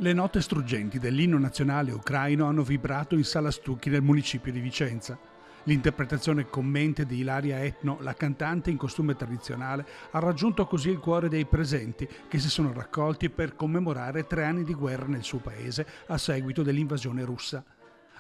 Le note struggenti dell'inno nazionale ucraino hanno vibrato in Sala Stucchi nel municipio di Vicenza. L'interpretazione commente di Ilaria Etno, la cantante in costume tradizionale, ha raggiunto così il cuore dei presenti che si sono raccolti per commemorare 3 anni di guerra nel suo paese a seguito dell'invasione russa.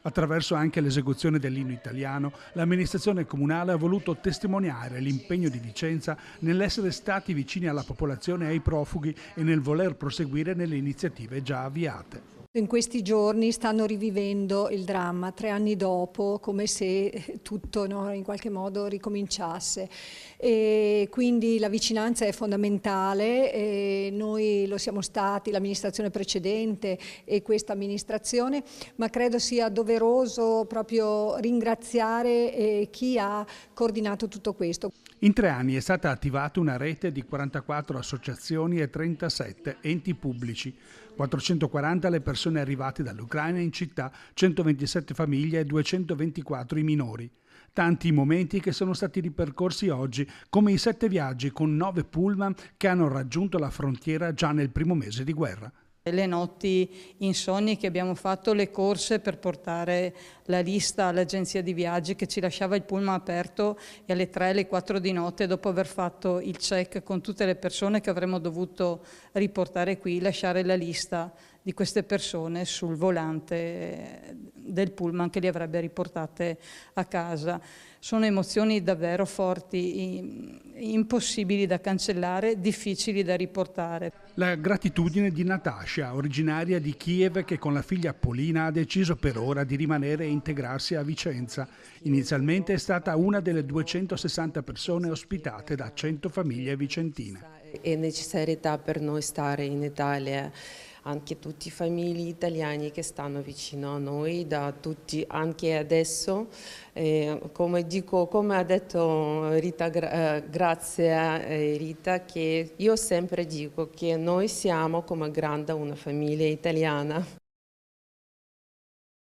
Attraverso anche l'esecuzione dell'inno italiano, l'amministrazione comunale ha voluto testimoniare l'impegno di Vicenza nell'essere stati vicini alla popolazione e ai profughi e nel voler proseguire nelle iniziative già avviate. In questi giorni stanno rivivendo il dramma 3 anni dopo, come se tutto, no, in qualche modo ricominciasse. E quindi la vicinanza è fondamentale, e noi lo siamo stati, l'amministrazione precedente e questa amministrazione, ma credo sia doveroso proprio ringraziare chi ha coordinato tutto questo. In 3 anni è stata attivata una rete di 44 associazioni e 37 enti pubblici, 440 le persone arrivate dall'Ucraina in città, 127 famiglie e 224 i minori. Tanti i momenti che sono stati ripercorsi oggi, come i 7 viaggi con 9 pullman che hanno raggiunto la frontiera già nel primo mese di guerra. Le notti insonni che abbiamo fatto, le corse per portare la lista all'agenzia di viaggi che ci lasciava il pullman aperto e alle 3, alle 4 di notte, dopo aver fatto il check con tutte le persone che avremmo dovuto riportare qui, lasciare la lista di queste persone sul volante del pullman che li avrebbe riportate a casa. Sono emozioni davvero forti, impossibili da cancellare, difficili da riportare. La gratitudine di Natasha, originaria di Kiev, che con la figlia Polina ha deciso per ora di rimanere e integrarsi a Vicenza. Inizialmente è stata una delle 260 persone ospitate da 100 famiglie vicentine. È necessità per noi stare in Italia, anche tutte le famiglie italiane che stanno vicino a noi, da tutti, anche adesso. Come ha detto Rita, grazie a Rita, che io sempre dico che noi siamo come grande una famiglia italiana.